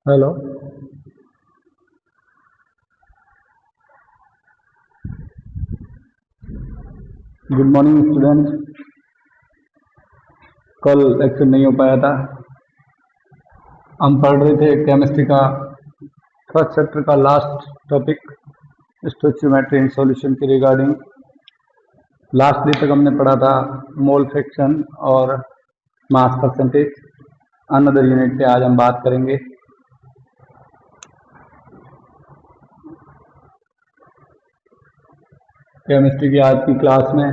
Hello. Good morning student. कल lecture नहीं हो पाया था। हम पढ़ रहे थे केमिस्ट्री का फर्स्ट चैप्टर का last topic stoichiometry in solution के रिगार्डिंग। लास्ट डे तक हमने पढ़ा था मोल फ्रैक्शन और मास परसेंटेज। अनदर यूनिट पे आज हम बात करेंगे। केमिस्ट्री की आज की क्लास में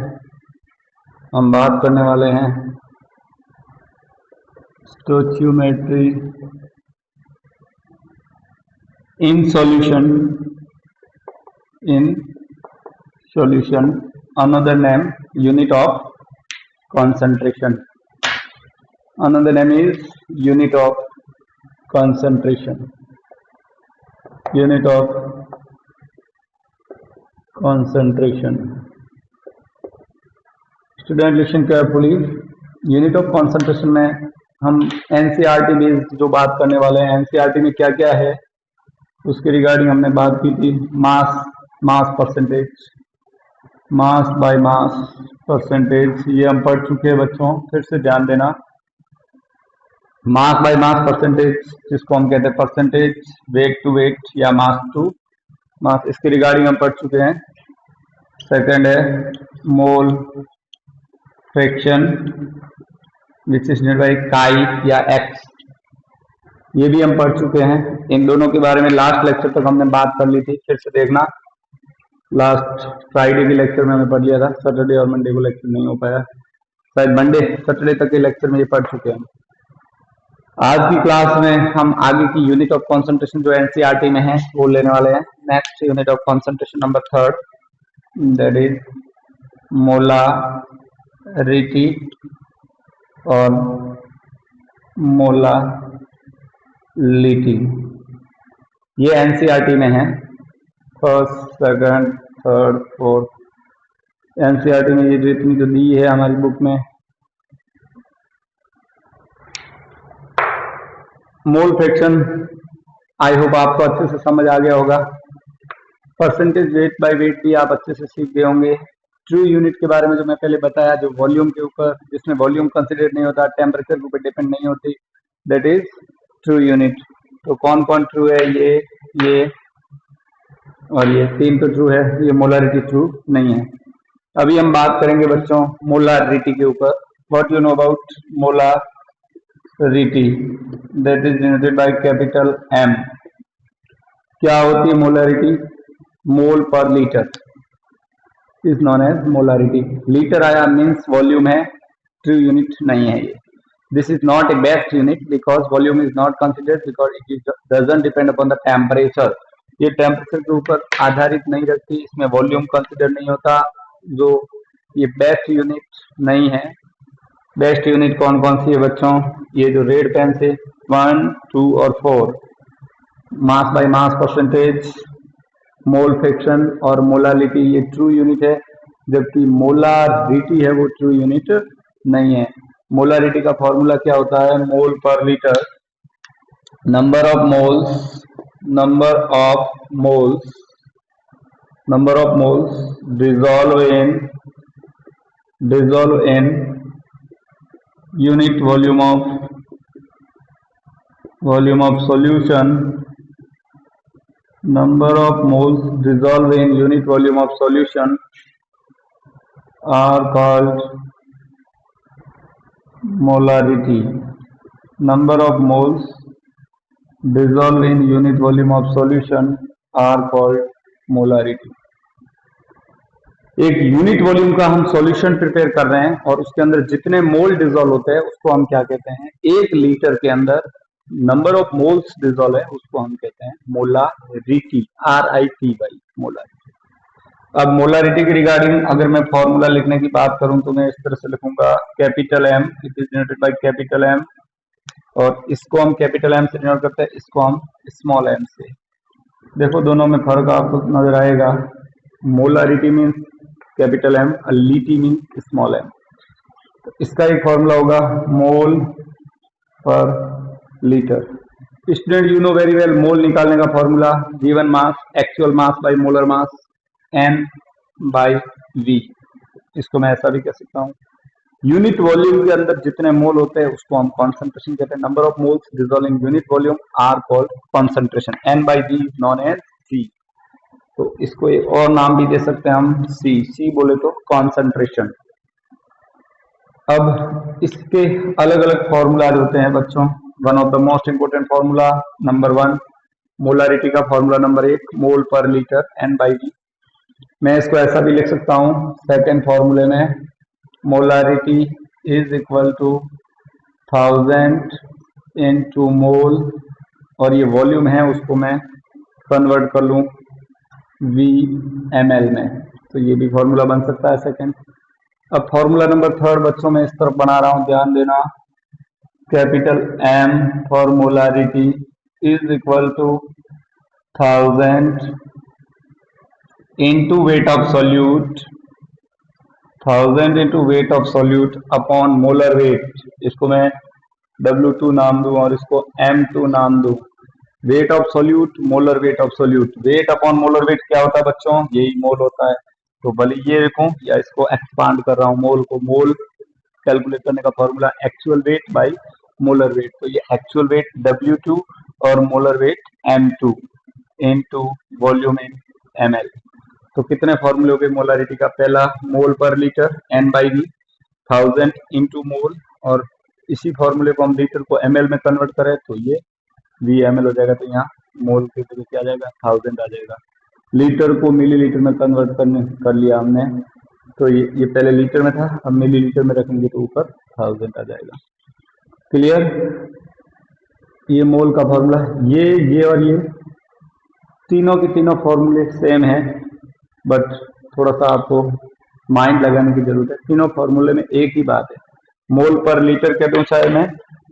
हम बात करने वाले हैं stoichiometry in solution, another name unit of concentration. Another name is unit of concentration. Unit of concentration. Student listen carefully. Unit of concentration में हम NCERT बेस्ड जो बात करने वाले हैं, NCERT में क्या क्या है उसके रिगार्डिंग हमने बात की थी। Mass percentage, mass by mass percentage, ये हम पढ़ चुके हैं बच्चों, फिर से ध्यान देना। मास बाय मास परसेंटेज जिसको हम कहते हैं परसेंटेज वेट टू वेट या मास टू मास, इसके रिगार्डिंग हम पढ़ चुके हैं। सेकंड है mole fraction which is by काई या एक्स, ये भी हम पढ़ चुके हैं। इन दोनों के बारे में लास्ट लेक्चर तक हमने बात कर ली थी, फिर से देखना। लास्ट फ्राइडे के लेक्चर में हमने पढ़ लिया था, सैटरडे और मंडे को लेक्चर नहीं हो पाया, शायद मंडे सैटरडे तक के लेक्चर में ये पढ़ चुके हैं। आज की क्लास में हम आगे की यूनिट ऑफ कंसंट्रेशन जो एनसीईआरटी में है वो लेने वाले हैं। Next unit of concentration number third, that is molarity और मोलालिटी। ये एनसीईआरटी में है, first second third fourth. NCERT में ये जितनी जो दी है हमारी बुक में। मोल फ्रैक्शन आई होप आपको अच्छे से समझ आ गया होगा। परसेंटेज वेट बाय वेट भी आप अच्छे से सीख गए होंगे। ट्रू यूनिट के बारे में जो मैं पहले बताया, जो वॉल्यूम के ऊपर, जिसमें वॉल्यूम कंसिडर नहीं होता, टेम्परेचर के ऊपर डिपेंड नहीं होती, दैट इज ट्रू यूनिट। तो कौन कौन ट्रू है? ये और ये तीन तो ट्रू है, ये मोलारिटी ट्रू नहीं है। अभी हम बात करेंगे बच्चों मोलारिटी के ऊपर। What you know about molarity? That is denoted by capital M. क्या होती है मोलारिटी? Mole per litre is known as molarity. Litre आया मीन्स वॉल्यूम है, ट्रू यूनिट नहीं है ये। This is not a best unit because volume is not considered because it doesn't depend upon the temperature. ये टेम्परेचर के ऊपर आधारित नहीं रखती, इसमें वॉल्यूम कंसिडर नहीं होता, जो ये बेस्ट यूनिट नहीं है। बेस्ट यूनिट कौन कौन सी है बच्चों? ये जो रेड पेन से 1, 2 और 4, mass by mass percentage, mole fraction और मोलालिटी, ये ट्रू यूनिट है, जबकि मोलारिटी है वो ट्रू यूनिट नहीं है। मोलारिटी का फॉर्मूला क्या होता है? मोल per litre, number of moles dissolve in unit volume of solution. Number of moles dissolved in unit volume of solution are called molarity. Number of moles dissolved in unit volume of solution are called molarity. एक unit volume का हम solution prepare कर रहे हैं और उसके अंदर जितने मोल डिजोल्व होते हैं उसको हम क्या कहते हैं? एक लीटर के अंदर नंबर ऑफ मोल्स डिजोल्व है उसको हम कहते हैं मोलारिटी, RITY, मोलारिटी। अब मोलारिटी के रिगार्डिंग अगर मैं फॉर्मूला लिखने की बात करूं तो मैं इस तरह से लिखूंगा, capital M, it is denoted by capital M, और इसको हम कैपिटल M से डिनोट करते हैं, इसको हम स्मॉल m से। देखो दोनों में फर्क आपको नजर आएगा। मोलारिटी मीन्स कैपिटल M, लिटी मीन्स स्मॉल m। तो इसका एक फॉर्मूला होगा mole per litre student you know very well mole निकालने का formula given mass actual mass by molar mass n by V. इसको मैं ऐसा भी कह सकता हूँ, यूनिट वॉल्यूम के अंदर जितने मोल होते हैं उसको हम कॉन्सेंट्रेशन कहते हैं। Number of moles dissolving unit volume are called concentration. N by V is known as C. तो इसको एक और नाम भी दे सकते हैं हम, सी। सी बोले तो कॉन्सेंट्रेशन। अब इसके अलग अलग फॉर्मूलाज होते हैं बच्चों। One of the most important formula number 1 molarity का formula number 1 mole per litre N by we. मैं इसको ऐसा भी लिख सकता हूँ सेकेंड फॉर्मूले में, molarity is equal to 1000 into mole, और ये वॉल्यूम है उसको मैं कन्वर्ट कर लूँ वी एम एल में, तो ये भी फॉर्मूला बन सकता है सेकेंड। अब फॉर्मूला नंबर 3 बच्चों में इस तरफ बना रहा हूँ, ध्यान देना। Capital M for molarity is equal to 1000 into weight of solute, 1000 into weight of solute upon molar weight. इसको मैं W2 नाम दूं और इसको M2 नाम दूं। Wait of solute, molar weight of solute, wait upon molar weight क्या होता है बच्चों, यही मोल होता है। तो भले ये लिखूं या इसको एक्सपांड कर रहा हूं, मोल को, मोल कैलकुलेट करने का formula actual weight by molar weight. तो ये एक्चुअल वेट W2 और molar weight M2 into volume in ml। तो कितने फॉर्मूले हो गए मोलारिटी का, पहला mole per litre n by V 1000 into mole, और इसी फॉर्मूले को हम लीटर को ml में कन्वर्ट करें तो ये VML हो जाएगा। तो यहाँ मोल की जगह क्या आ जाएगा, 1000 आ जाएगा। लीटर को मिलीलीटर में कन्वर्ट कर लिया हमने, तो ये पहले लीटर में था, अब मिलीलीटर में रखेंगे तो ऊपर 1000 आ जाएगा। क्लियर। ये मोल का फॉर्मूला, ये और ये तीनों के तीनों फॉर्मूले सेम है, बट थोड़ा सा आपको माइंड लगाने की जरूरत है। तीनों फॉर्मूले में एक ही बात है, मोल पर लीटर कह दूं चाहे मैं,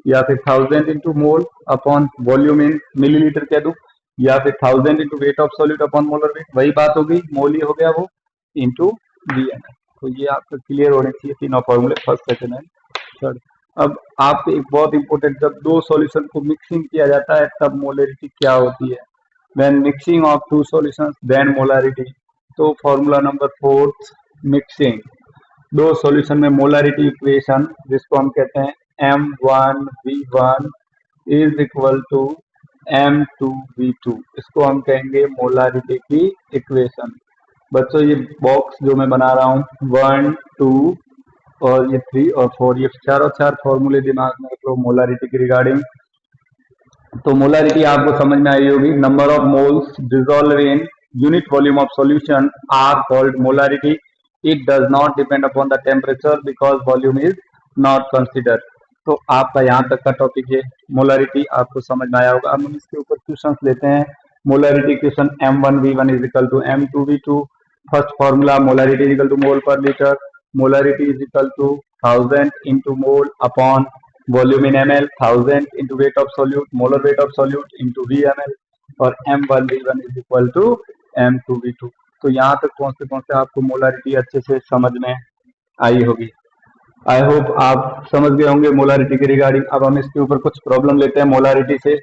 या फिर 1000 इंटू मोल अपॉन वॉल्यूम इन मिलीलीटर कह दूं, या फिर 1000 into weight of solute upon molar wait, वही बात होगी, मोल ही हो गया वो, इंटू VML। तो ये आपका क्लियर होने चाहिए तीनों फॉर्मूले, फर्स्ट सेकंड एंड थर्ड। अब आप एक बहुत इंपॉर्टेंट, जब दो सॉल्यूशन को मिक्सिंग किया जाता है तब मोलरिटी क्या होती है। When mixing of two solutions then molarity. तो फॉर्मूला नंबर 4 मिक्सिंग, दो सॉल्यूशन में मोलरिटी इक्वेशन जिसको हम कहते हैं M1V1 is equal to M2V2, इसको हम कहेंगे मोलारिटी की इक्वेशन। बच्चों ये बॉक्स जो मैं बना रहा हूँ 1, 2 और ये 3 और 4, ये चारों चार फॉर्मूले दिमाग में रखो मोलारिटी की रिगार्डिंग। तो मोलारिटी आपको समझ में आई होगी, number of moles dissolve in unit volume of solution are called molarity. It does not depend upon the temperature because volume is not consider. तो आपका यहाँ तक का टॉपिक है मोलारिटी, आपको समझ में आया होगा। अब हम इसके ऊपर क्वेश्चन लेते हैं। Molarity question M1V1 is equal to M2V2। First formula molarity is equal to mole per litre, molarity is equal to 1000 into mole upon volume in ml, 1000 into weight of solute, molar weight of solute into VML, और M1V1 is equal to M2V2। तो यहाँ तक पहुंचते आपको molarity अच्छे से समझ में आई होगी। आई होप आप समझ गए होंगे मोलारिटी के रिगार्डिंग। अब हम इसके ऊपर कुछ प्रॉब्लम लेते हैं मोलारिटी से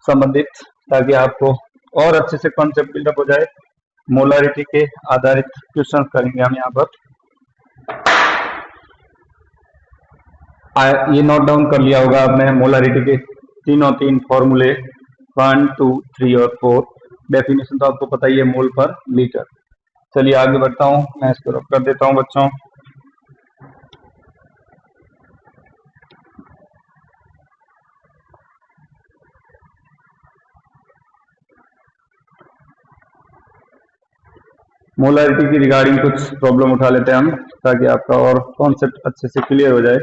संबंधित, ताकि आपको और अच्छे से कॉन्सेप्ट बिल्डअप हो जाए। मोलारिटी के आधारित क्वेश्चन करेंगे हम यहाँ पर। ये नोट डाउन कर लिया होगा आपने मोलारिटी के तीन फॉर्मूले 1, 2, 3 और 4। डेफिनेशन तो आपको पता ही है, मोल पर लीटर। चलिए आगे बढ़ता हूँ, मैं इसको रख कर देता हूँ बच्चों। मोलारिटी की रिगार्डिंग कुछ प्रॉब्लम उठा लेते हैं हम, ताकि आपका और कॉन्सेप्ट अच्छे से क्लियर हो जाए,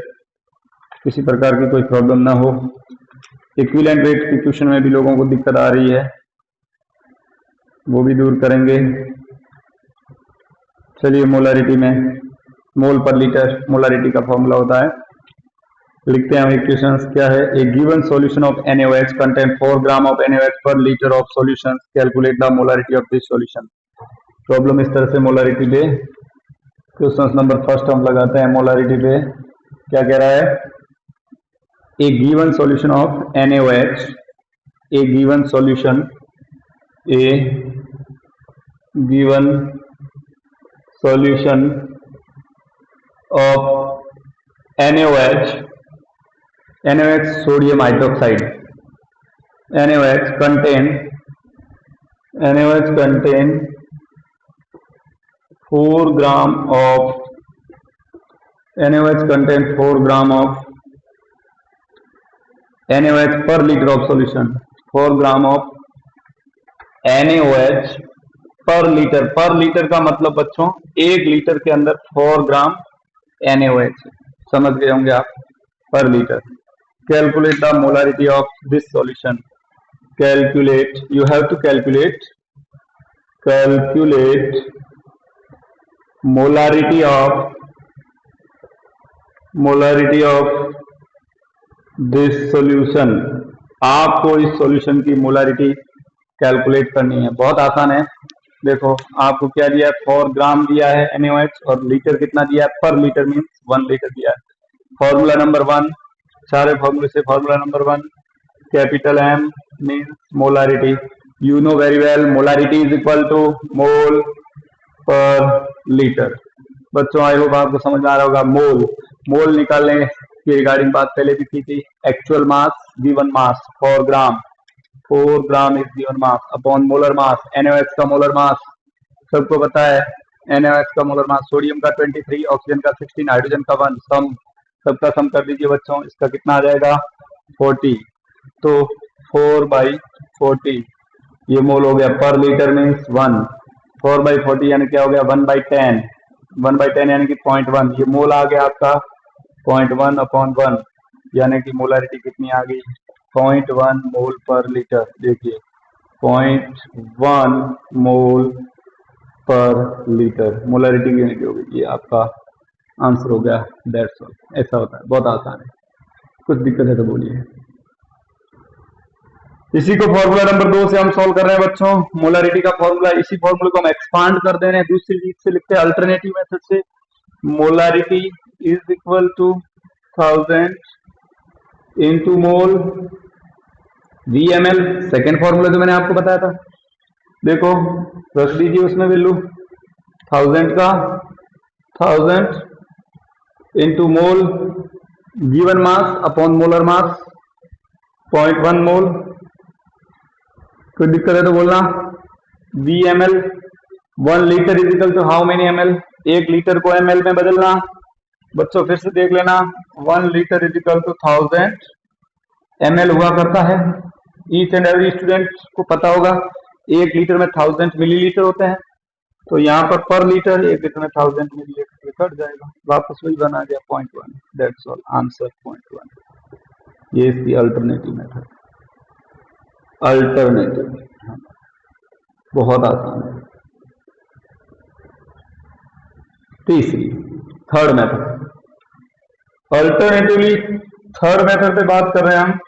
किसी प्रकार की कोई प्रॉब्लम ना हो। इक्विवेलेंट वेट की क्वेश्चन में भी लोगों को दिक्कत आ रही है, वो भी दूर करेंगे। चलिए मोलारिटी में मोल पर लीटर मोलारिटी का फॉर्मूला होता है, लिखते हैं हम इक्वेशंस। क्या है, a given solution of NaOH contain 4 gram of NaOH per litre of solution, calculate the molarity of this solution. Problem इस तरह से मोलारिटी पे क्वेश्चन नंबर फर्स्ट हम लगाते हैं। मोलारिटी पे क्या कह रहा है, a given solution of NaOH a given solution of NaOH sodium hydroxide NaOH contain 4 gram of NaOH contain 4 gram of NaOH per liter of solution. 4 gram of NaOH per litre का मतलब बच्चों 1 litre के अंदर 4 ग्राम NaOH, समझ गए होंगे आप, पर litre. Calculate the molarity of this solution. You have to calculate molarity of this solution. आपको इस सॉल्यूशन की मोलारिटी कैलकुलेट करनी है. बहुत आसान है. देखो आपको क्या दिया है, 4 ग्राम दिया है NaOH और लीटर कितना दिया है, पर लीटर मीन्स 1 लीटर दिया है. फॉर्मूला नंबर 1, सारे फॉर्मूले से formula number 1, capital M means molarity. You know very well molarity is equal to mole per litre. बच्चों आई होप आपको समझ में आ रहा होगा. मोल निकालने की रिगार्डिंग बात पहले भी की थी. Actual mass given mass 4 gram is given mass upon molar mass. NaOH का मोलर मास सबको पता है. NaOH का मोलर मास, सोडियम का 23, ऑक्सीजन का 16, हाइड्रोजन का 1. सबका सम कर दीजिए बच्चों. इसका कितना आ जाएगा 40. तो 4/40 ये मोल हो गया. पर लीटर मीन्स 1. 4/40 यानी क्या हो गया 1/10. 1/10 यानी कि 0.1. ये मोल आ गया आपका 0.1/1 यानी कि मोलारिटी कितनी आ गई 0.1 मोल पर लीटर. देखिए 0.1 मोल पर लीटर मोलारिटी यूनिट हो गई. ये आपका आंसर हो गया. That's all. ऐसा होता है, बहुत आसान है. कुछ दिक्कत है तो बोलिए. इसी को फॉर्मूला नंबर 2 से हम सॉल्व कर रहे हैं बच्चों. मोलारिटी का फॉर्मूला, इसी फॉर्मूले को हम एक्सपांड कर दे रहे हैं, दूसरी चीज से लिखते हैं अल्टरनेटिव मेथड से. Molarity is equal to 1000 into mole VmL. Second formula जो मैंने आपको बताया था, देखो रख दीजिए उसमें वैल्यू 1000 का 1000 into mole given mass upon molar mass 0.1 mole. कोई दिक्कत है तो बोलना. VmL 1 litre is equal to how many ml. 1 litre को ml में बदलना. बच्चों फिर से देख लेना. 1 litre is equal to 1000 ml हुआ करता है. ईच एंड एवरी स्टूडेंट को पता होगा 1 लीटर में 1000 मिलीलीटर होते हैं. तो यहाँ पर लीटर 1 लीटर में 1000 मिलीलीटर कट जाएगा. वापस वही बना गया 0.1. That's all. आंसर 0.1. ये इसकी अल्टरनेटिव मेथड. अल्टरनेटिव बहुत आसान है. तीसरी third method. Alternatively third method पे बात कर रहे हैं हम.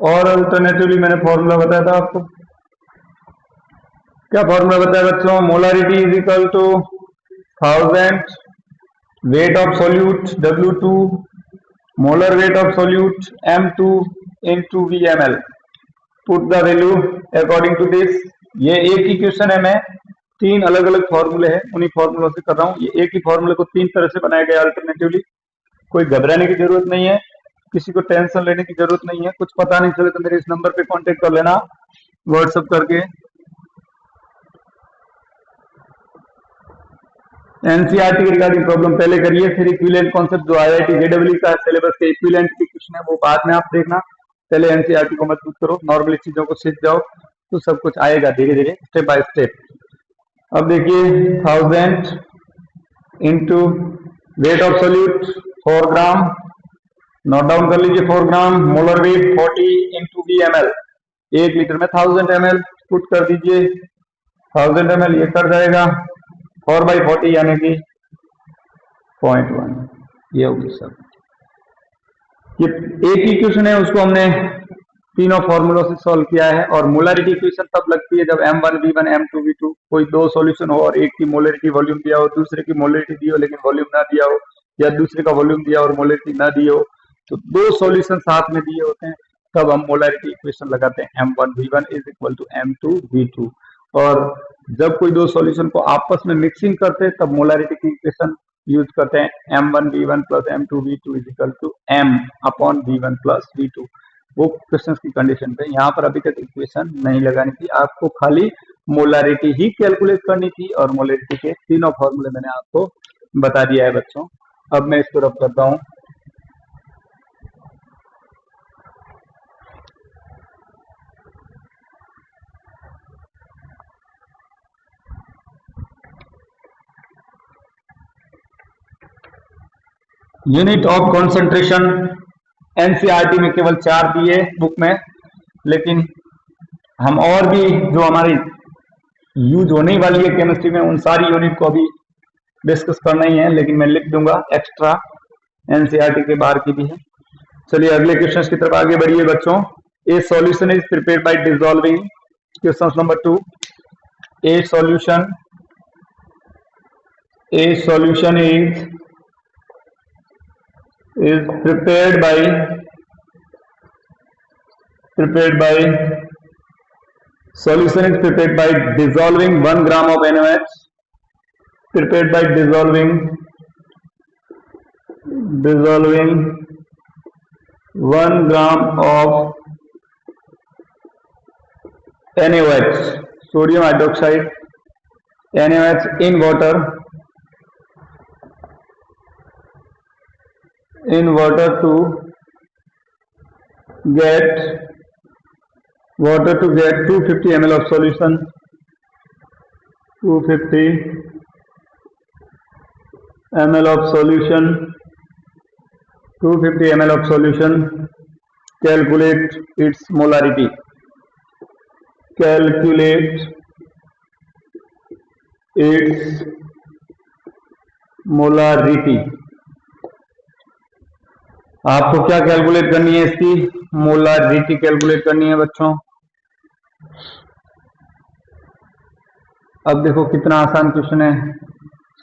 और अल्टरनेटिवली मैंने फॉर्मूला बताया था आपको. क्या फॉर्मूला बताया बच्चों? Molarity is equal to 1000 weight of solute W2 molar weight of solute M2 into VmL. Put the value according to this. ये एक ही क्वेश्चन है, मैं 3 अलग अलग फॉर्मूले हैं उन्हीं फॉर्मूलों से कर रहा हूँ. ये एक ही फॉर्मूले को 3 तरह से बनाया गया अल्टरनेटिवली. कोई घबराने की जरूरत नहीं है, किसी को टेंशन लेने की जरूरत नहीं है. कुछ पता नहीं चले तो मेरे इस नंबर पे कांटेक्ट कर लेना व्हाट्सएप करके. एनसीईआरटी की रिगार्डिंग प्रॉब्लम पहले करिए, फिर इक्विवेलेंट कॉन्सेप्ट जो IIT JEE का सिलेबस के इक्विवेलेंट की क्वेश्चन है वो बाद में आप देखना. पहले एनसीईआरटी को मजबूत करो, नॉर्मली चीजों को सीख जाओ तो सब कुछ आएगा धीरे धीरे स्टेप बाय स्टेप. अब देखिए 1000 into weight of solute 4 gram. Note down कर लीजिए 4 gram. Molar weight 40 into VmL. 1 litre में 1000 ml पुट कर दीजिए. 1000 ml ये कर जाएगा 4/40 यानी कि 0.1. ये होगी सब. ये एक ही क्वेश्चन है, उसको हमने तीनों फॉर्मूलों से सॉल्व किया है. और मोलारिटी इक्वेशन तब लगती है जब M1 V1 M2 V2 कोई 2 सॉल्यूशन हो और एक की मोलारिटी वॉल्यूम दिया हो, दूसरे की मोलारिटी दी हो लेकिन वॉल्यूम ना दिया हो, या दूसरे का वॉल्यूम दिया और मोलारिटी ना दी हो. तो 2 सॉल्यूशन साथ में दिए होते हैं तब हम मोलरिटी इक्वेशन लगाते हैं M1V1 is equal to M2V2। और जब कोई दो सॉल्यूशन को आपस में मिक्सिंग करते हैं तब मोलरिटी की इक्वेशन यूज करते हैं M1V1 plus M2V2 is equal to M upon V1 plus V2। वो क्वेश्चन की कंडीशन पे यहाँ पर अभी तक इक्वेशन नहीं लगानी थी, आपको खाली मोलरिटी ही कैलकुलेट करनी थी और मोलरिटी के तीनों फॉर्मूले मैंने आपको बता दिया है बच्चों। अब मैं इसको रब करता हूँ। यूनिट ऑफ कॉन्सेंट्रेशन एनसीईआरटी में केवल 4 दिए बुक में, लेकिन हम और भी जो हमारी यूज होने वाली है केमिस्ट्री में उन सारी यूनिट को अभी डिस्कस करना ही है, लेकिन मैं लिख दूंगा एक्स्ट्रा एनसीईआरटी के बाहर की भी है। चलिए अगले क्वेश्चन की तरफ आगे बढ़िए बच्चों। ए solution is prepared by dissolving, question number 2। A solution is prepared by solution is prepared by dissolving 1 gram of NaOH, prepared by dissolving 1 gram of NaOH, sodium hydroxide NaOH in water to get 250 ml of solution, 250 ml of solution, calculate its molarity, आपको क्या calculate करनी है? इसकी molarity calculate करनी है बच्चों। अब देखो कितना आसान क्वेश्चन है,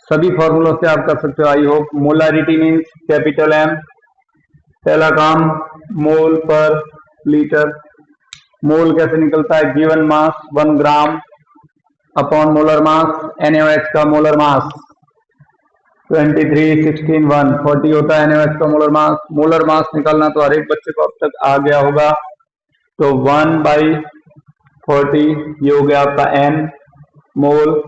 सभी फॉर्मूलों से आप कर सकते हो I hope. Molarity means capital M, पहला काम मोल पर लीटर। मोल कैसे निकलता है? गिवन मास 1 ग्राम अपॉन मोलर मास, NaOH का मोलर मास 23, 16, 1, 40 होता है NaOH का मोलर मास। मोलर मास निकालना तो हर एक बच्चे को अब तक आ गया होगा, तो 1/40 ये हो गया आपका N मोल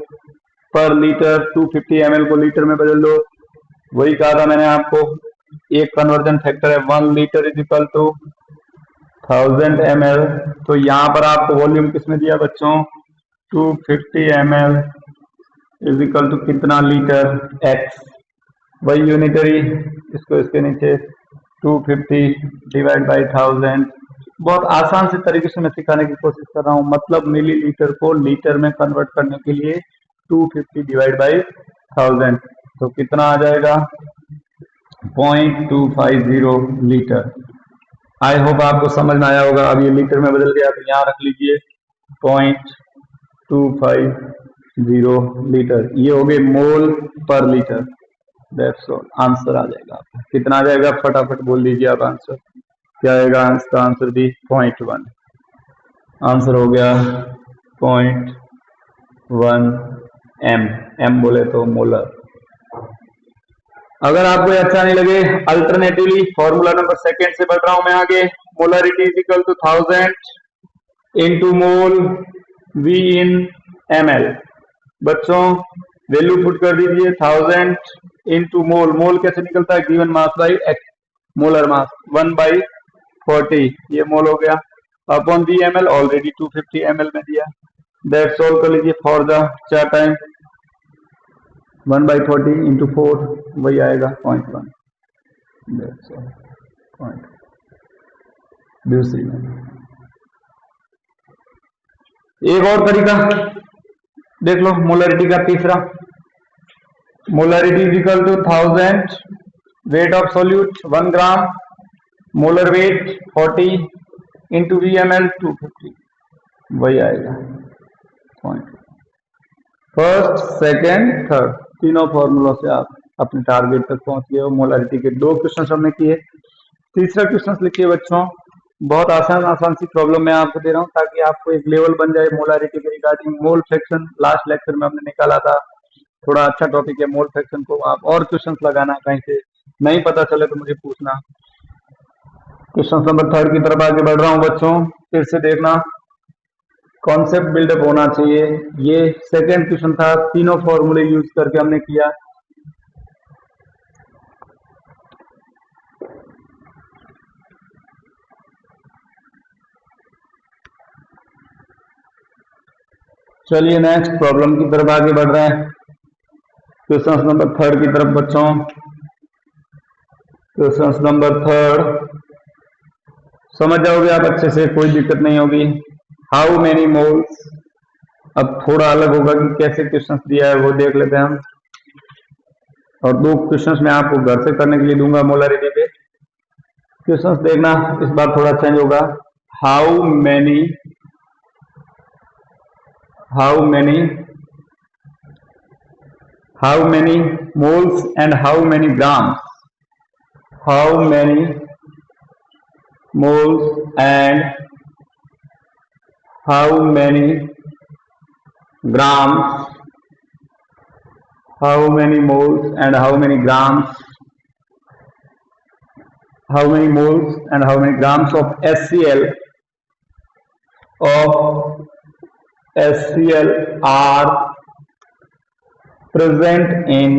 पर लीटर। 250 ml को लीटर में बदल दो, वही कहा था मैंने आपको, एक कन्वर्जन फैक्टर है 1 litre is equal to 1000 ml। तो यहाँ पर आपको वॉल्यूम किसमें दिया बच्चों? 250 ml इज इक्वल टू कितना लीटर? X। वही यूनिटरी, इसको इसके नीचे 250 डिवाइड बाई 1000। बहुत आसान से तरीके से मैं सिखाने की कोशिश कर रहा हूँ, मतलब मिलीलीटर को लीटर में कन्वर्ट करने के लिए 250 डिवाइड बाई 1000, तो कितना आ जाएगा? 0.250 लीटर। आई होप आपको समझ में आया होगा। अब ये लीटर में बदल गया तो यहाँ रख लीजिए 0.250 लीटर, ये हो गए मोल per litre. That's all, answer आ जाएगा आपका। कितना आ जाएगा फटाफट बोल दीजिए आप आंसर, क्या आएगा? इसका आंसर भी 0.1। आंसर हो गया 0.1 M बोले तो मोलर। अगर आपको अच्छा नहीं लगे, अल्टरनेटिवली फॉर्मूला नंबर 2 से बढ़ रहा हूं मैं आगे। Molarity is equal to 1000 into mole V in ml। बच्चों वैल्यू पुट कर दीजिए 1000 इंटू मोल। मोल कैसे निकलता है? Given mass by X, molar mass 1/40, ये मोल हो गया, upon V ml already 250 ml में दिया। दैट सोल्व कर लीजिए फॉर द 4 टाइम, 1/40 इंटू 4 वही आएगा 0.1। That's all, point. दूसरी में एक और तरीका देख लो मोलरिटी का, तीसरा। Molarity is equal to 1000 weight of solute 1 gram, molar weight 40 into V ml 250, वही आएगा पॉइंट। फर्स्ट, सेकेंड, थर्ड, तीनों फॉर्मूलों से आप अपने टारगेट तक पहुंच गए हो। मोलरिटी के 2 क्वेश्चन हमने किए। तीसरा क्वेश्चन लिखिए बच्चों, बहुत आसान आसान सी प्रॉब्लम मैं आपको दे रहा हूँ ताकि आपको एक लेवल बन जाए मोलारिटी के regarding. Mole fraction last lecture में हमने निकाला था, थोड़ा अच्छा टॉपिक है मोल फ्रैक्शन को। आप और क्वेश्चंस लगाना, कहीं से नहीं पता चले तो मुझे पूछना। क्वेश्चन नंबर 3 की तरफ आगे बढ़ रहा हूँ बच्चों, फिर से देखना, कॉन्सेप्ट बिल्डअप होना चाहिए। ये सेकेंड क्वेश्चन था, तीनों फॉर्मूले यूज करके हमने किया। चलिए नेक्स्ट प्रॉब्लम की तरफ आगे बढ़ रहे हैं। क्वेश्चन नंबर 3 की तरफ बच्चों, क्वेश्चन नंबर 3 समझ जाओगे आप अच्छे से, कोई दिक्कत नहीं होगी। हाउ मेनी मोल्स, अब थोड़ा अलग होगा कि कैसे क्वेश्चन दिया है वो देख लेते हैं हम। और 2 क्वेश्चन मैं आपको घर से करने के लिए दूंगा मोलारिटी पे। क्वेश्चन देखना, इस बार थोड़ा चेंज होगा। How many moles and how many grams, how many moles and how many grams, how many moles and how many grams, how many moles and how many grams of HCl are present in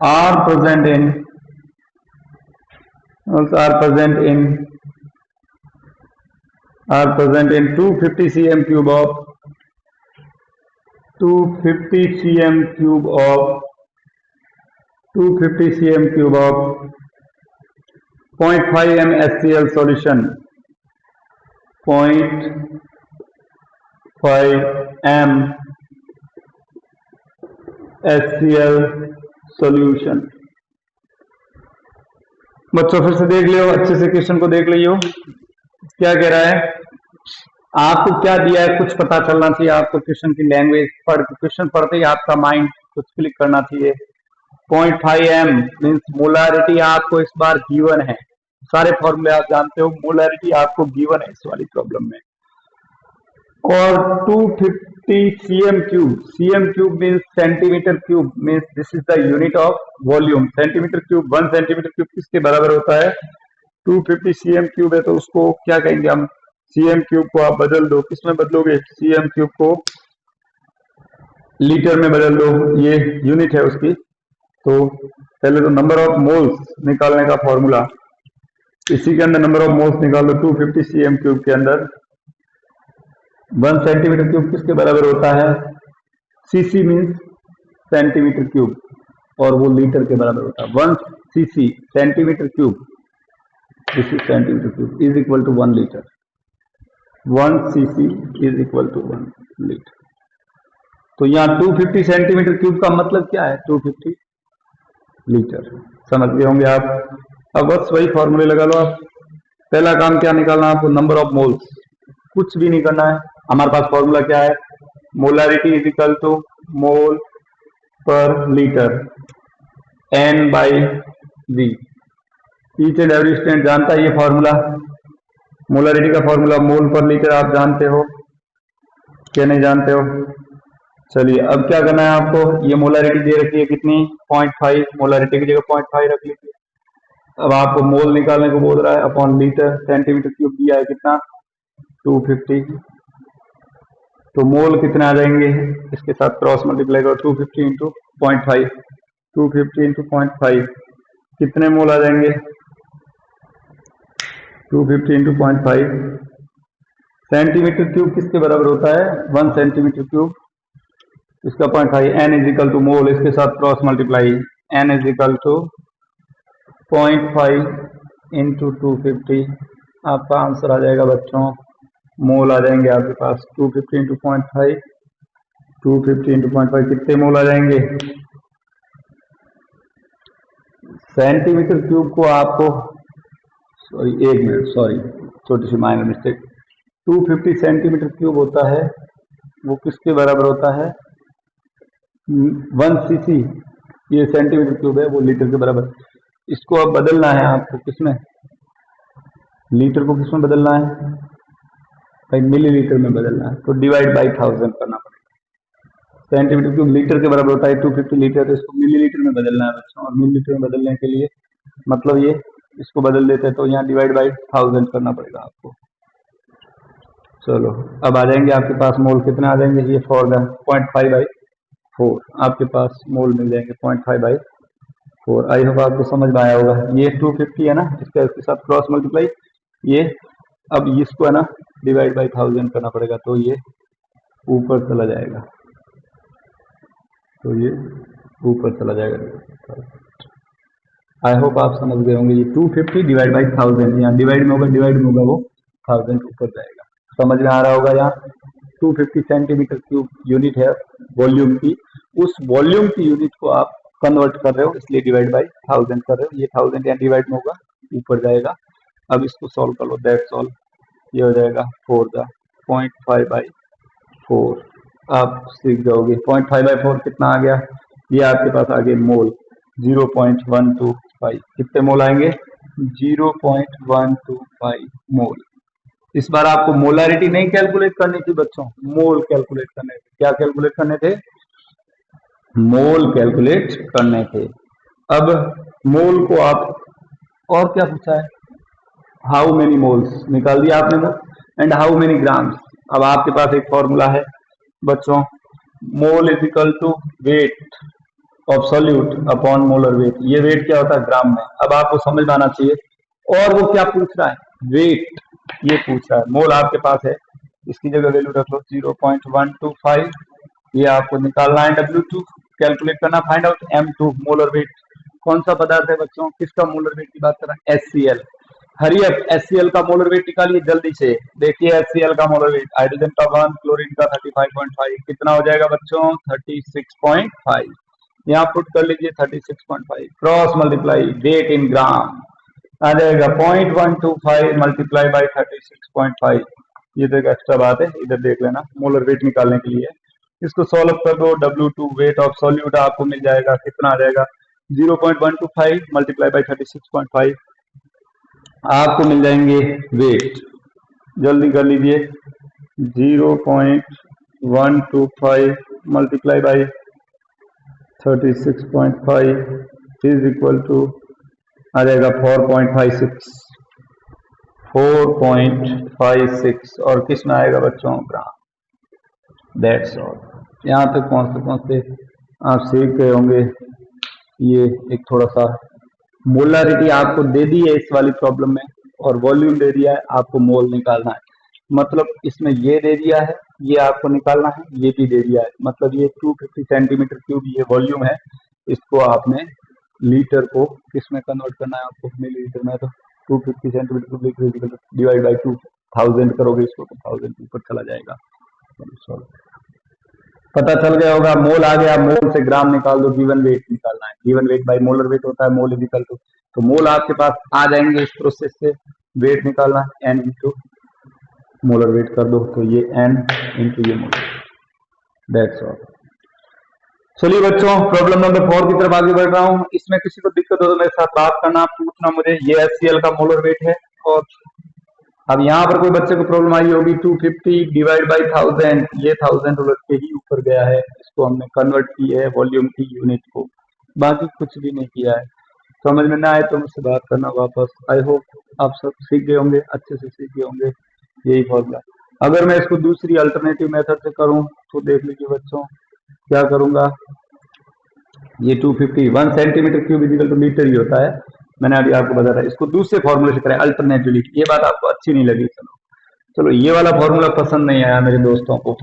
are present in 250 cm cube of 250 cm cube of 0.5 m HCl solution, 0.5 m HCl solution। बच्चों फिर से देख लियो, अच्छे से question को देख लियो, क्या कह रहा है। आपको क्या दिया है कुछ पता चलना चाहिए आपको, क्वेश्चन की लैंग्वेज पढ़ के, क्वेश्चन पढ़ते ही आपका माइंड कुछ क्लिक करना चाहिए। 0.5 m मीन्स मोलारिटी आपको इस बार गिवन है, सारे फॉर्मूले आप जानते हो, मोलारिटी आपको गिवन है इस वाली प्रॉब्लम में। और 250 cm cube means centimetre cube, means this is the unit of volume. Centimetre cube, 1 centimetre cube किसके बराबर होता है, 250 cm क्यूब है तो उसको क्या कहेंगे हम, cm क्यूब को आप बदल दो, किसमें बदलोगे, cm क्यूब को लीटर में बदल दो, ये यूनिट है उसकी। तो पहले तो नंबर ऑफ मोल्स निकालने का फॉर्मूला, इसी के अंदर नंबर ऑफ मोल्स निकाल लो। 250 cm क्यूब के अंदर 1 सेंटीमीटर क्यूब किसके बराबर होता है, cc मीन्स सेंटीमीटर क्यूब, और वो लीटर के बराबर होता है। 1 cc centimetre cube, this is centimetre cube, is equal to 1 litre. 1 cc is equal to 1 litre. तो यहाँ 250 सेंटीमीटर क्यूब का मतलब क्या है, 250 लीटर। समझ गए होंगे आप। अब बस वही फॉर्मूले लगा लो आप। पहला काम क्या निकालना है आपको, नंबर ऑफ मोल्स, कुछ भी नहीं करना है। हमारे पास फॉर्मूला क्या है, molarity is equal to mole per litre N/V। Each and every student जानता है ये फॉर्मूला, मोलारिटी का फॉर्मूला मोल पर लीटर आप जानते हो क्या, नहीं जानते हो। चलिए अब क्या करना है आपको, ये मोलारिटी दे रखी है कितनी, 0.5, मोलारिटी की जगह 0.5 रख लीजिए। अब आपको मोल निकालने को बोल रहा है अपॉन लीटर, सेंटीमीटर क्यूब दिया है कितना, 250। तो मोल कितने आ जाएंगे, इसके साथ क्रॉस मल्टीप्लाई करो, 250 इंटू 0.5, 250 इंटू 0.5 कितने मोल आ जाएंगे, 250 इंटू 0.5। सेंटीमीटर क्यूब किसके बराबर होता है, 1 सेंटीमीटर क्यूब, इसका 0.5, n is equal to mole, इसके साथ cross multiply, n is equal to 0.5 into 250। आपका आंसर आ जाएगा बच्चों, मोल आ जाएंगे आपके पास 250 इंटू 0.5, 250 इंटू 0.5 कितने मोल आ जाएंगे। सेंटीमीटर क्यूब को आपको, सॉरी एक मिनट, सॉरी छोटी सी माइनर मिस्टेक, 250 सेंटीमीटर क्यूब होता है, वो किसके बराबर होता है, 1 cc, ये सेंटीमीटर क्यूब है, वो लीटर के बराबर। इसको अब बदलना है आपको किसमें, लीटर को किसमें बदलना है भाई, मिलीलीटर में बदलना है, तो डिवाइड बाई 1000 करना पड़ेगा। सेंटीमीटर क्यूब लीटर के बराबर होता है 250 लीटर, तो इसको मिलीलीटर में बदलना है बच्चों, और मिलीलीटर में बदलने के लिए मतलब ये इसको बदल देते हैं, तो यहाँ डिवाइड बाई 1000 करना पड़ेगा आपको। चलो अब आ जाएंगे आपके पास मोल कितने आ जाएंगे, ये फॉर द 0.5/4 आपके पास मोल मिल जाएंगे 0.5/4। आई होप आपको समझ में आया होगा। ये 250 है ना, इसके साथ क्रॉस मल्टीप्लाई, ये अब इसको है ना डिवाइड बाई 1000 करना पड़ेगा, तो ये ऊपर चला जाएगा, तो ये ऊपर चला जाएगा। आई होप आप समझ गए होंगे। ये 250 डिवाइड बाई 1000, यहाँ डिवाइड में होगा, डिवाइड में होगा, वो 1000 ऊपर जाएगा। समझ में आ रहा होगा। यहाँ 250 सेंटीमीटर क्यूब यूनिट है वॉल्यूम की, उस वॉल्यूम की यूनिट को आप कन्वर्ट कर रहे हो, इसलिए डिवाइड बाई 1000 कर रहे हो। ये 1000 यहाँ डिवाइड में होगा, ऊपर जाएगा। अब इसको सॉल्व कर लो, दैट्स ऑल। ये हो जाएगा 0.5/4 आप सीख जाओगे। 0.5/4 कितना आ गया, ये आपके पास आ गए मोल 0.125। कितने मोल आएंगे, 0.125 मोल। इस बार आपको मोलारिटी नहीं कैलकुलेट करनी थी बच्चों, मोल कैलकुलेट करने थे। क्या कैलकुलेट करने थे, मोल कैलकुलेट करने थे। अब मोल को आप, और क्या पूछा है, हाउ मेनी मोल्स निकाल दिया आपने mole, and how many grams. अब आपके पास एक फॉर्मूला है बच्चों, mole is equal to weight of solute upon molar weight. ये वेट क्या होता है, ग्राम में। अब आपको समझ में आना चाहिए, और वो क्या पूछ रहा है, वेट ये पूछ रहा है। मोल आपके पास है, इसकी जगह वैल्यू रख लो 0.125, ये आपको निकालना है W2, कैलकुलेट करना, find out M2 molar weight. कौन सा पदार्थ है बच्चों, किसका मोलर वेट की बात कर रहा है, HCl। हरी अप HCl का मोलर वेट निकालिए जल्दी से। देखिए HCl का मोलर वेट, हाइड्रोजन का 1, क्लोरीन का 35.5, कितना हो जाएगा बच्चों, 36.5। यहाँ पुट कर लीजिए 36.5, क्रॉस मल्टीप्लाई वेट इन ग्राम आ जाएगा 0.125 मल्टीप्लाई बाई 36.5। ये तो एक एक्स्ट्रा बात है, इधर देख लेना, मोलर वेट निकालने के लिए। इसको सॉल्व कर दो, W2 वेट ऑफ सॉल्यूट आपको मिल जाएगा, कितना आ जाएगा 0.125 मल्टीप्लाई बाई 36.5, आपको मिल जाएंगे वेट। जल्दी कर लीजिए, 0.125 multiply by 36.5 is equal to आ जाएगा 4.56, 4.56, और किस में आएगा बच्चों, ग्राम। That's all. यहाँ तक पहुँचते पहुँचते आप सीख गए होंगे। ये एक थोड़ा सा मोलारिटी आपको दे दी है इस वाली प्रॉब्लम में, और वॉल्यूम दे दिया है, आपको मोल निकालना है। मतलब इसमें ये दे दिया है, ये आपको निकालना है, ये भी दे दिया है। मतलब ये 250 सेंटीमीटर क्यूब ये वॉल्यूम है, इसको आपने लीटर को किस में कन्वर्ट करना है, आपको मिलीलीटर में। तो 250 centimetre cube litre divide by 2000 करोगे इसको, तो 1000 ऊपर चला जाएगा। पता चल गया होगा, मोल आ गया, मोल से ग्राम निकाल दो, गिवन वेट निकालना है। Given weight by molar wait होता है, मोल इज इक्वल टू, तो मोल आपके पास आ जाएंगे इस प्रोसेस से। वेट निकालना n इंटू मोलर वेट कर दो, तो ये n इंटू ये मोलर। That's all. चलिए बच्चों, प्रॉब्लम नंबर 4 की तरफ आगे बढ़ रहा हूँ। इसमें किसी को दिक्कत हो तो मेरे साथ बात करना, पूछना मुझे। ये HCl का मोलर वेट है, और अब यहाँ पर कोई बच्चे को प्रॉब्लम आई होगी, 250 डिवाइड बाई 1000, ये 1000 उलट के ही ऊपर गया है, इसको हमने कन्वर्ट की है वॉल्यूम की यूनिट को, बाकी कुछ भी नहीं किया है। समझ में ना आए तो मुझसे बात करना वापस। आई होप आप सब सीख गए होंगे, अच्छे से सीख गए होंगे यही फॉर्मूला। अगर मैं इसको दूसरी अल्टरनेटिव मेथड से करूं तो देख लीजिए बच्चों, क्या करूंगा, ये 250 1 centimetre cube is equal to litre ही होता है, मैंने अभी आपको बताया था। इसको दूसरे फॉर्मूले से करें अल्टरनेटिवली, ये बात आपको अच्छी नहीं लगी, चलो चलो ये वाला फॉर्मूला पसंद नहीं आया मेरे दोस्तों को।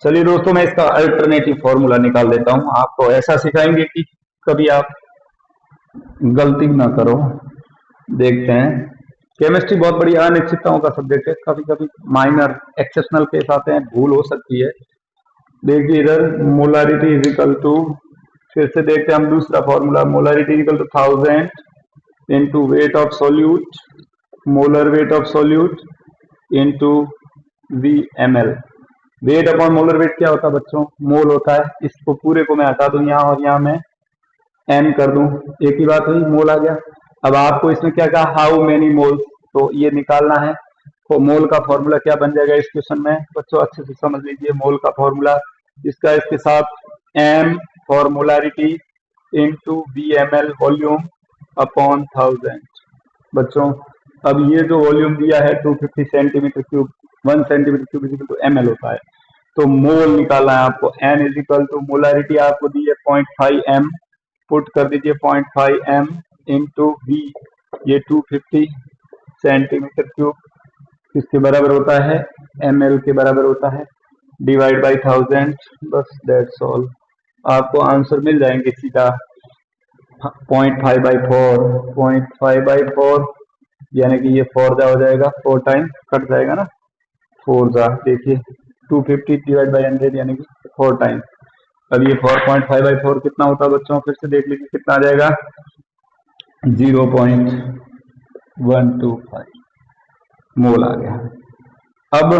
चलिए दोस्तों, मैं इसका अल्टरनेटिव फॉर्मूला निकाल देता हूँ, आपको ऐसा सिखाएंगे कि कभी आप गलती ना करो। देखते हैं, केमिस्ट्री बहुत बड़ी अनिश्चितताओं का सब्जेक्ट है, कभी कभी माइनर एक्सेप्शनल केस आते हैं, भूल हो सकती है। देखिए इधर मोलारिटी इज इक्वल टू, फिर से देखते हैं हम दूसरा formula, molarity is equal to 1000 into weight of solute, molar weight of solute into VmL। Weight upon molar weight क्या होता है बच्चों, मोल होता है। इसको पूरे को मैं हटा दूं यहाँ, और यहाँ मैं n कर दूं, एक ही बात हुई, मोल आ गया। अब आपको इसमें क्या कहा, हाउ मेनी मोल्स, तो ये निकालना है। तो मोल का फॉर्मूला क्या बन जाएगा इस क्वेश्चन में बच्चों, अच्छे से समझ लीजिए। मोल का फॉर्मूला इसका इसके साथ m for molarity into VmL volume upon 1000। बच्चों अब ये जो वॉल्यूम दिया है 250 centimetre cube, 1 centimetre cube equal to ml होता है। तो मोल निकालना है आपको। n is equal to molarity आपको दी है 0.5 m, पुट कर दीजिए 0.5 m इंटू V, ये 250 सेंटीमीटर क्यूब किसके बराबर होता है, ml के बराबर होता है, डिवाइड बाई 1000। बस दैट्स ऑल, आपको आंसर मिल जाएंगे सीधा 0.5/4, 0.5/4 यानी कि ये 4 जा हो जाएगा, 4 टाइम कट जाएगा ना, 4 जा, देखिए 250 डिवाइड बाई 100 यानी कि 4 टाइम। अब ये 4.5/4 कितना होता है बच्चों, फिर से देख लीजिए कितना आ जाएगा, 0.125 मोल आ गया। अब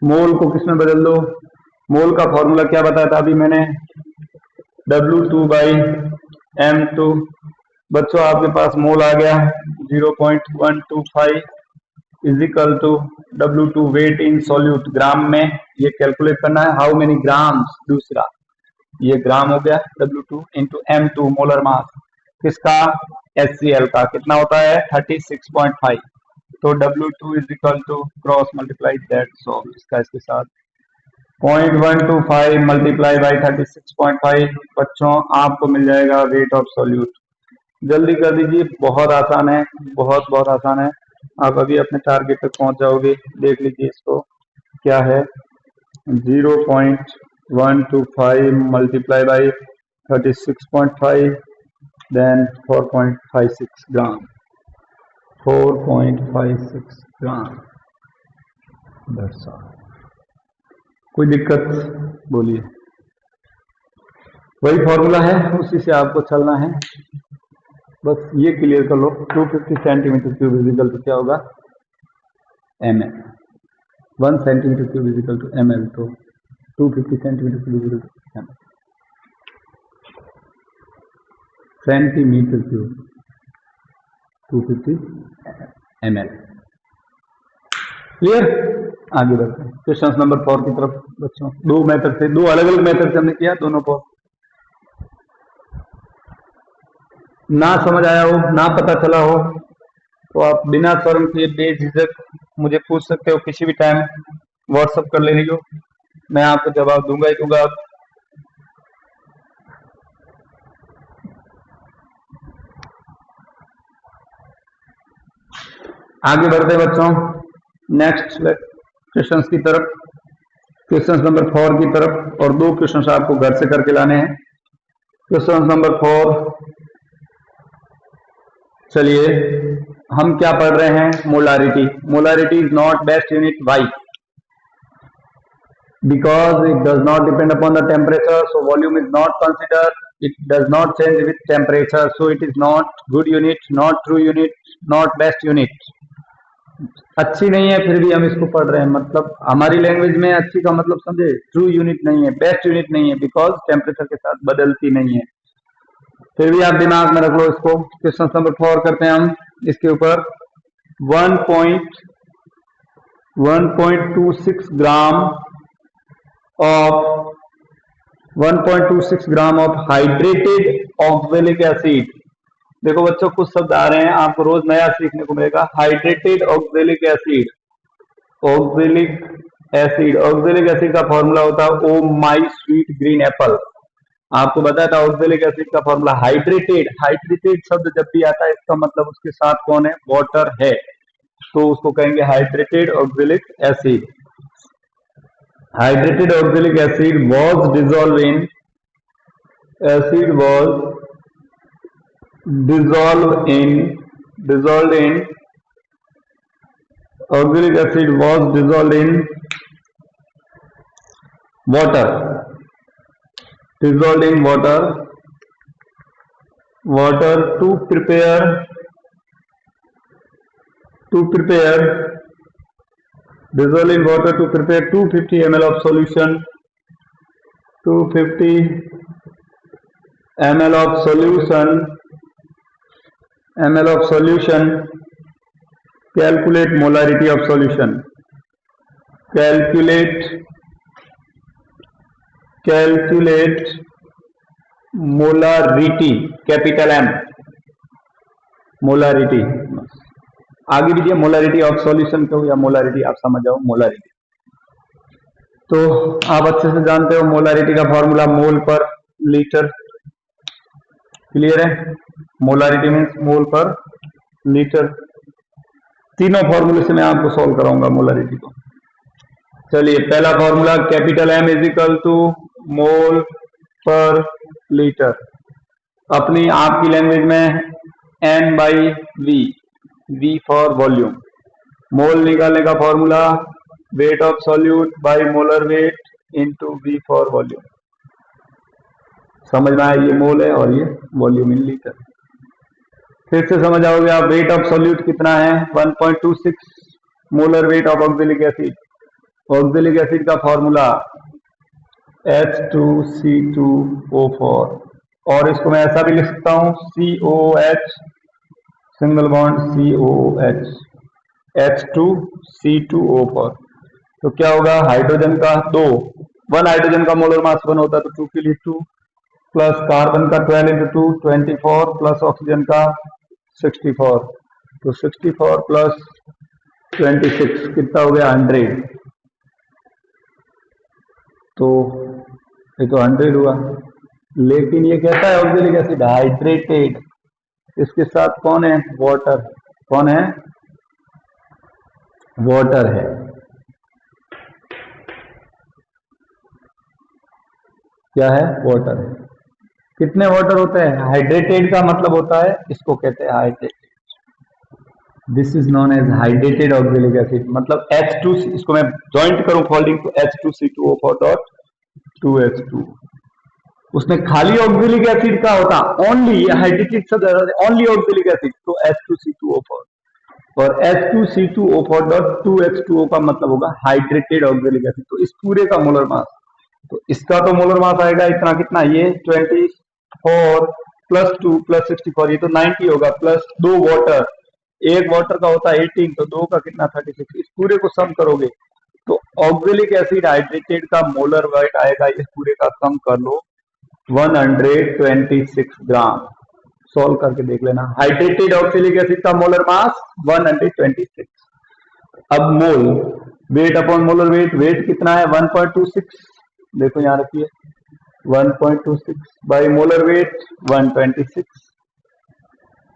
मोल को किसमें बदल दो, मोल का फॉर्मूला क्या बताया था अभी मैंने, W2/M2। बच्चों आपके पास मोल आ गया 0.125 is equal to W2 weight in solute, gram में ये कैलकुलेट करना है, हाउ मेनी ग्राम्स, दूसरा ये ग्राम हो गया W2 into M2 molar mass किसका, HCl का, कितना होता है 36.5। तो W2 is equal to cross multiply that's all, इसका इसके साथ 0.125 मल्टीप्लाई बाई 36.5, बच्चों आपको मिल जाएगा वेट ऑफ सॉल्यूट। जल्दी कर दीजिए, बहुत आसान है, बहुत बहुत आसान है, आप अभी अपने टारगेट तक पहुंच जाओगे। देख लीजिए इसको क्या है, 0.125 multiply by 36.5 then 4.56 gram, 4.56 gram. That's all, कोई दिक्कत बोलिए, वही फॉर्मूला है, उसी से आपको चलना है, बस ये क्लियर कर लो। 250 सेंटीमीटर क्यूब इजिकल टू क्या होगा, ml, 1 centimetre cube is equal to ml, तो 250 centimetre cube is equal to ml, centimetre cube 250 ml। Clear, आगे बढ़ते हैं क्वेश्चन नंबर 4 की तरफ बच्चों। दो मेथड से, दो अलग अलग मेथड से हमने किया, दोनों को ना समझ आया हो, ना पता चला हो, तो आप बिना शर्म के बेझिझक मुझे पूछ सकते हो, किसी भी टाइम व्हाट्सअप कर ले रही हो, मैं आपको जवाब दूंगा ही दूंगा। आगे बढ़ते बच्चों नेक्स्ट क्वेश्चंस की तरफ, क्वेश्चन नंबर 4 की तरफ, और दो क्वेश्चंस आपको घर से करके लाने हैं। क्वेश्चन नंबर 4, चलिए हम क्या पढ़ रहे हैं, molarity. Molarity is not best unit, why, because it does not depend upon the temperature, so volume is not considered, it does not change with temperature, so it is not good unit, not true unit, not best unit। अच्छी नहीं है फिर भी हम इसको पढ़ रहे हैं, मतलब हमारी लैंग्वेज में अच्छी का मतलब समझे, ट्रू यूनिट नहीं है, बेस्ट यूनिट नहीं है, बिकॉज टेम्परेचर के साथ बदलती नहीं है। फिर भी आप दिमाग में रख लो इसको। क्वेश्चन नंबर 4 करते हैं हम इसके ऊपर। 1.26 gram of 1.26 gram of hydrated oxalic acid. देखो बच्चों कुछ शब्द आ रहे हैं, आपको रोज नया सीखने को मिलेगा। Hydrated oxalic acid, oxalic acid, oxalic acid का फॉर्मूला होता है ओ माई स्वीट ग्रीन एप्पल। आपको बताया था ऑक्जेलिक एसिड का फॉर्मूला हाइड्रेटेड। हाइड्रेटेड शब्द जब भी आता है इसका मतलब उसके साथ कौन है, वाटर है, तो उसको कहेंगे hydrated oxalic acid. Hydrated oxalic acid was dissolved in auxilic acid was dissolved in water, dissolved in water to prepare dissolved in water to prepare 250 ml of solution, 250 ml of solution calculate molarity of solution, calculate molarity, capital M, molarity. आगे भी molarity of solution कहो या molarity, आप समझ जाओ molarity. तो आप अच्छे से जानते हो मोलारिटी का फॉर्मूला मोल पर लीटर, क्लियर है? Molarity means mole per litre. तीनों फॉर्मूले से मैं आपको सॉल्व कराऊंगा मोलारिटी को। चलिए, पहला formula capital M is equal to mole per litre, अपनी आपकी लैंग्वेज में n by V, V for volume. Mole निकालने का formula weight of solute by molar weight into V for volume. समझ में आया? ये मोल है और ये वॉल्यूम इन लीटर। फिर से समझ आओगे आप, वेट ऑफ सॉल्यूट कितना है? 1.26 molar weight of oxalic acid. Oxalic acid का फॉर्मूला H2C2O4, और इसको मैं ऐसा भी लिख सकता हूं COH single bond COH H2C2O4। तो क्या होगा? हाइड्रोजन का 2, 1 हाइड्रोजन का मोलर मास 1 होता है, तो 2 के लिए 2 प्लस कार्बन का 12 इंटू 2 24 प्लस ऑक्सीजन का 64, तो 64 प्लस 26 कितना हो गया? 100। तो ये तो 100 हुआ, लेकिन ये कहता है ऑक्जेलिक एसिड हाइड्रेटेड, इसके साथ कौन है? वाटर। कौन है? वाटर है। क्या है? वाटर है। कितने वाटर होते हैं? हाइड्रेटेड का मतलब होता है, इसको कहते हैं hydrated, this is known as hydrated oxalic acid. मतलब H2, इसको मैं जॉइंट करूं फोल्डिंग तो H2C2O4.2H2। उसमें खाली ऑक्जेलिक एसिड का होता ओनली हाइड्रेटेड शब्द, ओनली ऑक्जेलिक एसिड, तो H2C2O4, और H2C2O4.2H2O का मतलब होगा हाइड्रेटेड ऑक्जेलिक एसिड। तो इस पूरे का मोलर मास, तो इसका तो मोलर मास आएगा इतना, कितना? ये 24 प्लस 2 प्लस 64, ये तो 90 होगा, प्लस 2 वाटर, एक वाटर का होता है 18, तो 2 का कितना? 36। इस पूरे को सम करोगे तो ऑक्जेलिक एसिड हाइड्रेटेड का मोलर वेट आएगा, इस पूरे का सम कर लो, 126 ग्राम। सॉल्व करके देख लेना। हाइड्रेटेड ऑक्जेलिक एसिड का मोलर मास 126। अब mole, weight upon molar weight, weight कितना है? 1.26, देखो यहां रखिए, 1.26 बाई मोलर वेट 126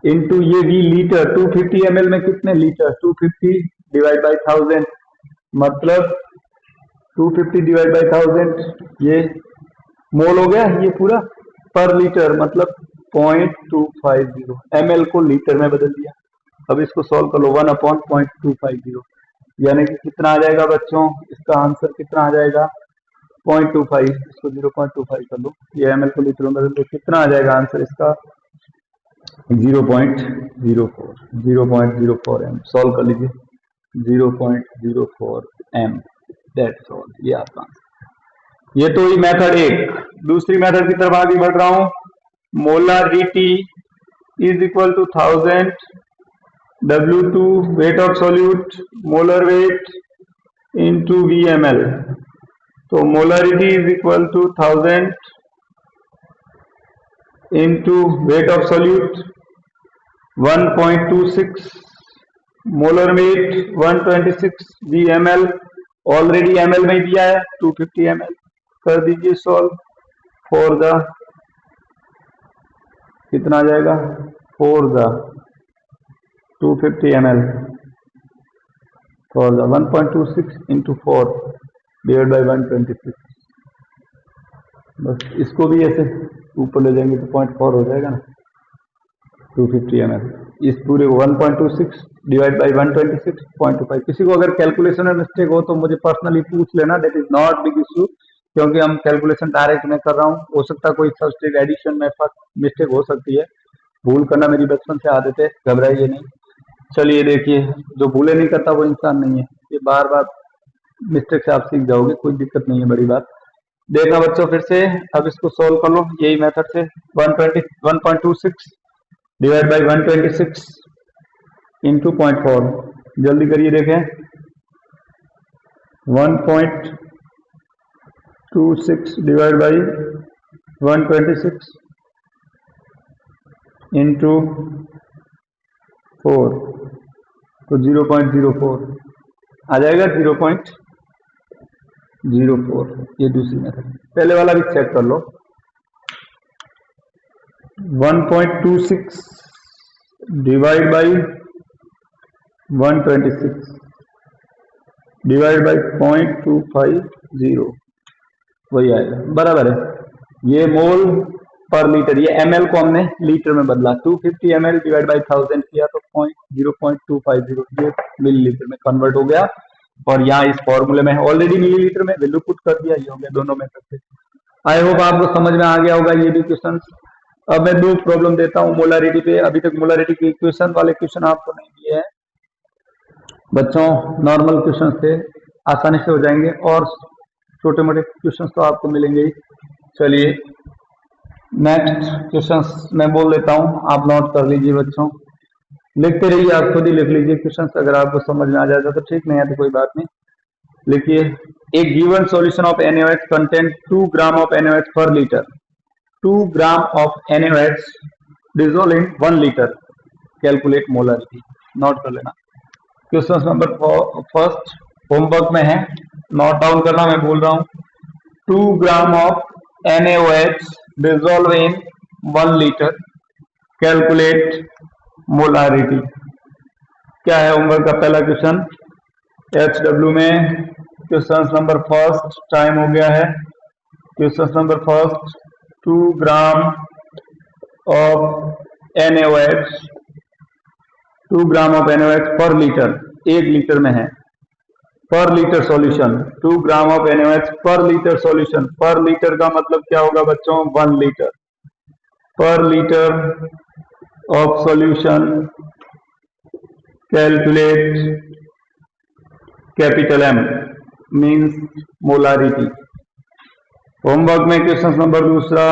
इंटू ये वी लीटर, 250 ml में कितने लीटर? 250 डिवाइड बाई 1000, मतलब 250 डिवाइड बाई 1000, ये मोल हो गया ये पूरा, पर लीटर मतलब 0.250, ml को लीटर में बदल दिया। अब इसको सॉल्व कर लो, 1/0.250, यानी कि कितना आ जाएगा बच्चों? इसका आंसर कितना आ जाएगा? 0.25, इसको 0.25 कर लो, ये ml को लीटर में बदल दो, कितना आ जाएगा आंसर इसका? 0.04 m। सॉल्व कर लीजिए, 0.04 m, दैट्स ऑल। ये आपका आंसर। ये तो ही मेथड एक। दूसरी मेथड की तरफ आगे बढ़ रहा हूं। Molarity is equal to 1000 W2 weight of solute molar weight into VmL। तो molarity is equal to 1000 into weight of solute 1.26, molar weight 126 VmL, already ml में दिया है 250 ml। कर दीजिए सॉल्व फॉर द, कितना आ जाएगा? For the 250 ml, for the 1.26 into 4 divide by 126। बस इसको भी ऐसे ऊपर ले जाएंगे तो 0.4 हो जाएगा ना, 250 ml। इस पूरे को 1.26 डिवाइड बाई 126 0.25। किसी को अगर कैलकुलेशन में मिस्टेक हो तो मुझे पर्सनली पूछ लेना, that is not big issue, क्योंकि हम कैलकुलेशन डायरेक्ट में कर रहा हूँ। हो सकता है कोई सब्सट्रैक्ट एडिशन में मिस्टेक हो सकती है, भूल करना मेरी बचपन से आदत है, घबराइए नहीं। चलिए देखिए, जो भूले नहीं करता वो इंसान नहीं है, ये बार बार मिस्टेक से आप सीख जाओगे, कोई दिक्कत नहीं है, बड़ी बात। देखना बच्चों फिर से, अब इसको सोल्व कर लो यही मेथड से। 126 डिवाइड बाई 126 इंटू 0.4, जल्दी करिए देखें। 1.26 डिवाइड बाई 126 इंटू 4 तो 0.04 आ जाएगा। 0.04 ये दूसरी मेथड। पहले वाला भी चेक कर लो। 1.26 डिवाइड बाई 126 डिवाइड बाई 0.250 वही आएगा, बराबर है। ये मोल पर लीटर, ये ml को हमने लीटर में बदला। 250 ml डिवाइड बाई 1000 किया तो 0.250 ये मिलीलीटर में कन्वर्ट हो गया। और यहाँ इस फॉर्मूले में ऑलरेडी मिलीलीटर में वैल्यू पुट कर दिया। ये हो गया दोनों में से। आई होप आपको समझ में आ गया होगा ये भी क्वेश्चन। अब मैं दो प्रॉब्लम देता हूँ मोलारिटी पे। अभी तक मोलारिटी के इक्वेशन वाले क्वेश्चन आपको नहीं दिए हैं बच्चों, नॉर्मल क्वेश्चन थे, आसानी से हो जाएंगे। और छोटे मोटे क्वेश्चन तो आपको मिलेंगे ही। चलिए नेक्स्ट क्वेश्चन मैं बोल देता हूँ, आप नोट कर लीजिए बच्चों। लिखते रहिए, आप खुद ही लिख लीजिए क्वेश्चन, अगर आपको समझ में आ जाएगा तो ठीक, नहीं है तो कोई बात नहीं। लिखिए, a given solution of NaOH content 2 gram of NaOH per litre. 2 gram of NaOH dissolve in 1 litre, calculate molarity. Note कर लेना। क्वेश्चन नंबर फर्स्ट होमवर्क में है, नोट डाउन करना, मैं बोल रहा हूँ। 2 gram of NaOH dissolve in 1 litre, calculate molarity. क्या है होमवर्क का पहला क्वेश्चन? HW में क्वेश्चन नंबर फर्स्ट टाइम हो गया है। Question number first, 2 gram of NaOH, 2 gram of NaOH per litre, 1 litre में है। पर litre solution, 2 gram of NaOH per litre solution. पर लीटर का मतलब क्या होगा बच्चों? 1 लीटर। पर litre of solution calculate capital M means molarity. Homework में क्वेश्चन नंबर दूसरा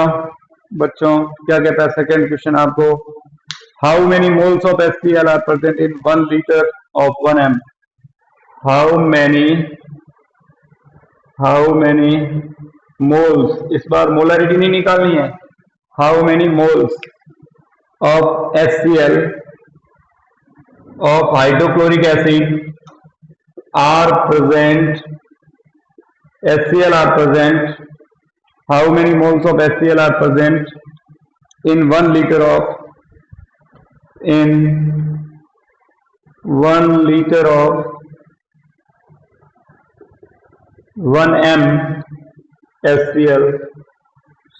बच्चों क्या कहता है? सेकेंड क्वेश्चन आपको, how many moles of HCl are present in 1 litre of 1 M? How many moles, इस बार मोलारिटी नहीं निकालनी है। How many moles of HCl of hydrochloric acid are present, HCl are present, how many moles of HCl are present in 1 liter of 1 m HCl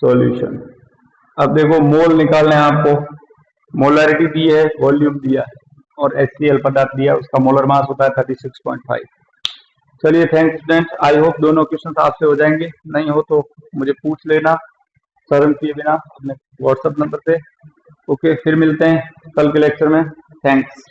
solution. अब देखो मोल निकालना है आपको, मोलारिटी दी है, वॉल्यूम दिया है और HCl पदार्थ दिया, उसका मोलर मास होता है 36.5। चलिए थैंक्स स्टूडेंट, आई होप दोनों क्वेश्चन आपसे हो जाएंगे। नहीं हो तो मुझे पूछ लेना शर्म किए बिना अपने व्हाट्सएप नंबर पे। ओके, फिर मिलते हैं कल के लेक्चर में। थैंक्स।